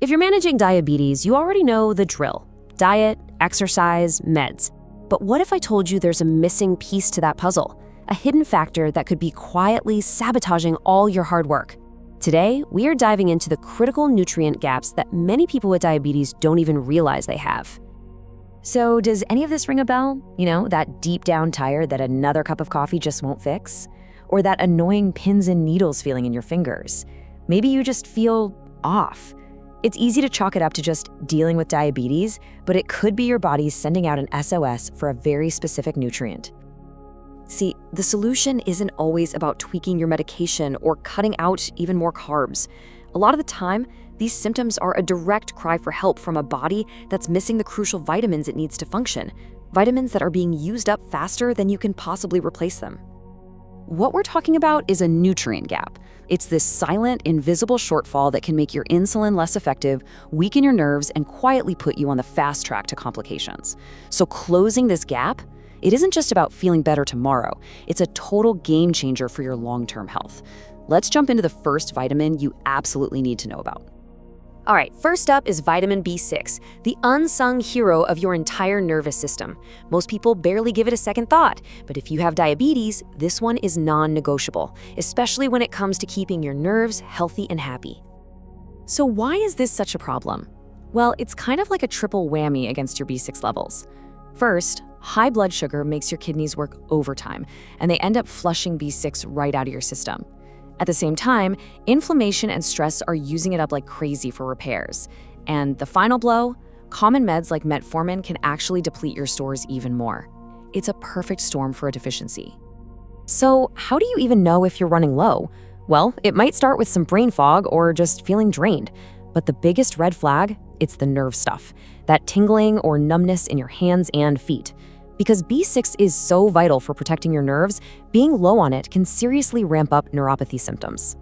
If you're managing diabetes, you already know the drill: diet, exercise, meds. But what if I told you there's a missing piece to that puzzle? A hidden factor that could be quietly sabotaging all your hard work. Today, we are diving into the critical nutrient gaps that many people with diabetes don't even realize they have. So does any of this ring a bell? You know, that deep down tired that another cup of coffee just won't fix? Or that annoying pins and needles feeling in your fingers? Maybe you just feel off. It's easy to chalk it up to just dealing with diabetes, but it could be your body sending out an SOS for a very specific nutrient. See, the solution isn't always about tweaking your medication or cutting out even more carbs. A lot of the time, these symptoms are a direct cry for help from a body that's missing the crucial vitamins it needs to function, vitamins that are being used up faster than you can possibly replace them. What we're talking about is a nutrient gap. It's this silent, invisible shortfall that can make your insulin less effective, weaken your nerves, and quietly put you on the fast track to complications. So closing this gap, it isn't just about feeling better tomorrow. It's a total game changer for your long-term health. Let's jump into the first vitamin you absolutely need to know about. All right, first up is vitamin B6, the unsung hero of your entire nervous system. Most people barely give it a second thought, but if you have diabetes, this one is non-negotiable, especially when it comes to keeping your nerves healthy and happy. So why is this such a problem? Well, it's kind of like a triple whammy against your B6 levels. First, high blood sugar makes your kidneys work overtime, and they end up flushing B6 right out of your system. At the same time, inflammation and stress are using it up like crazy for repairs. And the final blow? Common meds like metformin can actually deplete your stores even more. It's a perfect storm for a deficiency. So how do you even know if you're running low? Well, it might start with some brain fog or just feeling drained. But the biggest red flag, it's the nerve stuff, that tingling or numbness in your hands and feet. Because B6 is so vital for protecting your nerves, being low on it can seriously ramp up neuropathy symptoms.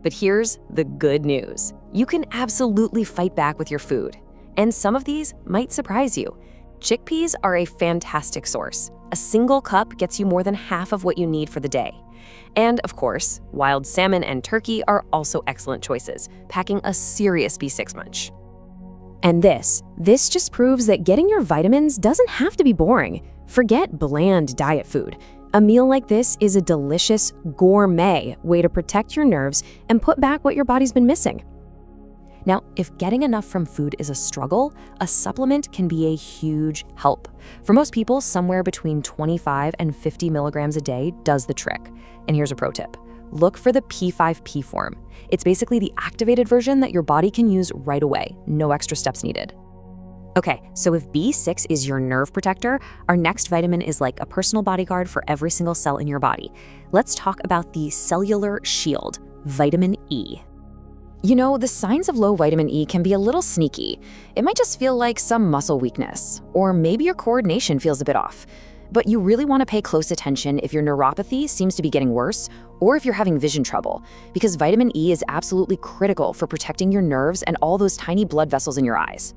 But here's the good news. You can absolutely fight back with your food. And some of these might surprise you. Chickpeas are a fantastic source. A single cup gets you more than half of what you need for the day. And of course, wild salmon and turkey are also excellent choices, packing a serious B6 munch. And this just proves that getting your vitamins doesn't have to be boring. Forget bland diet food. A meal like this is a delicious, gourmet way to protect your nerves and put back what your body's been missing. Now, if getting enough from food is a struggle, a supplement can be a huge help. For most people, somewhere between 25 and 50 milligrams a day does the trick. And here's a pro tip. Look for the P5P form. It's basically the activated version that your body can use right away, no extra steps needed. Okay, so if B6 is your nerve protector, our next vitamin is like a personal bodyguard for every single cell in your body. Let's talk about the cellular shield, vitamin E. You know, the signs of low vitamin E can be a little sneaky. It might just feel like some muscle weakness, or maybe your coordination feels a bit off. But you really want to pay close attention if your neuropathy seems to be getting worse, or if you're having vision trouble, because vitamin E is absolutely critical for protecting your nerves and all those tiny blood vessels in your eyes.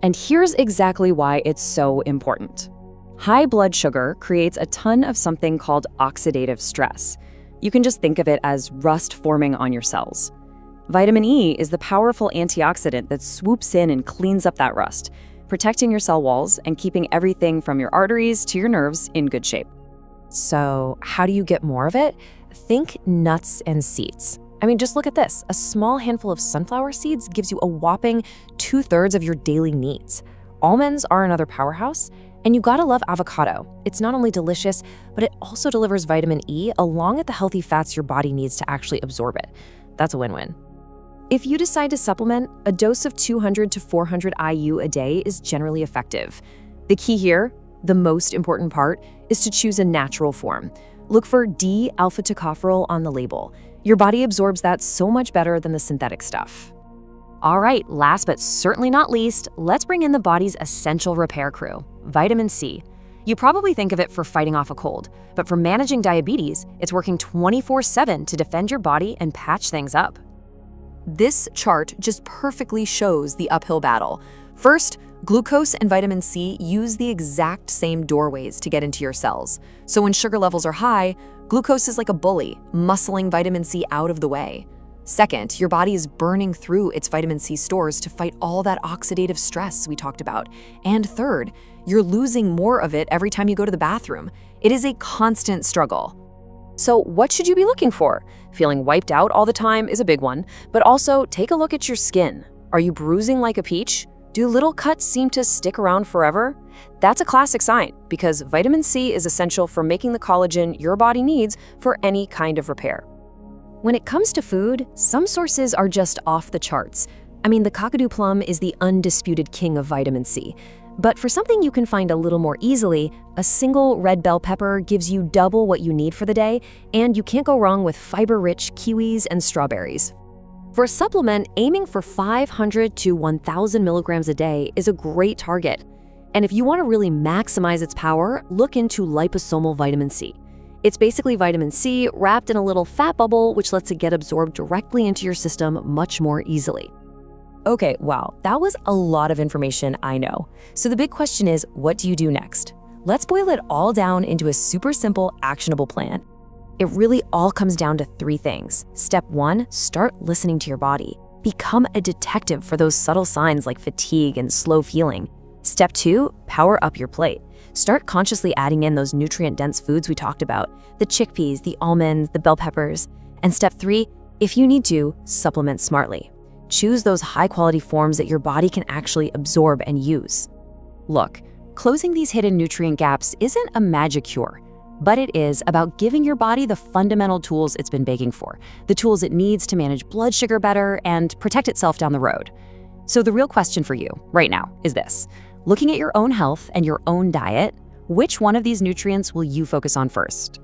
And here's exactly why it's so important. High blood sugar creates a ton of something called oxidative stress. You can just think of it as rust forming on your cells. Vitamin E is the powerful antioxidant that swoops in and cleans up that rust, protecting your cell walls and keeping everything from your arteries to your nerves in good shape. So how do you get more of it? Think nuts and seeds. I mean, just look at this. A small handful of sunflower seeds gives you a whopping 2/3 of your daily needs. Almonds are another powerhouse, and you gotta love avocado. It's not only delicious, but it also delivers vitamin E along with the healthy fats your body needs to actually absorb it. That's a win-win. If you decide to supplement, a dose of 200 to 400 IU a day is generally effective. The key here, the most important part, is to choose a natural form. Look for D-alpha-tocopherol on the label. Your body absorbs that so much better than the synthetic stuff. All right, last but certainly not least, let's bring in the body's essential repair crew, vitamin C. You probably think of it for fighting off a cold, but for managing diabetes, it's working 24/7 to defend your body and patch things up. This chart just perfectly shows the uphill battle. First, glucose and vitamin C use the exact same doorways to get into your cells. So when sugar levels are high, glucose is like a bully, muscling vitamin C out of the way. Second, your body is burning through its vitamin C stores to fight all that oxidative stress we talked about. And third, you're losing more of it every time you go to the bathroom. It is a constant struggle. So what should you be looking for? Feeling wiped out all the time is a big one, but also take a look at your skin. Are you bruising like a peach? Do little cuts seem to stick around forever? That's a classic sign, because vitamin C is essential for making the collagen your body needs for any kind of repair. When it comes to food, some sources are just off the charts. I mean, the kakadu plum is the undisputed king of vitamin C. But for something you can find a little more easily, a single red bell pepper gives you double what you need for the day, and you can't go wrong with fiber-rich kiwis and strawberries. For a supplement, aiming for 500 to 1,000 milligrams a day is a great target. And if you want to really maximize its power, look into liposomal vitamin C. It's basically vitamin C wrapped in a little fat bubble, which lets it get absorbed directly into your system much more easily. Okay, wow, that was a lot of information, I know. So the big question is, what do you do next? Let's boil it all down into a super simple, actionable plan. It really all comes down to 3 things. Step 1, start listening to your body. Become a detective for those subtle signs like fatigue and slow feeling. Step 2, power up your plate. Start consciously adding in those nutrient-dense foods we talked about, the chickpeas, the almonds, the bell peppers. And step 3, if you need to, supplement smartly. Choose those high-quality forms that your body can actually absorb and use. Look, closing these hidden nutrient gaps isn't a magic cure, but it is about giving your body the fundamental tools it's been begging for, the tools it needs to manage blood sugar better and protect itself down the road. So the real question for you right now is this. Looking at your own health and your own diet, which one of these nutrients will you focus on first?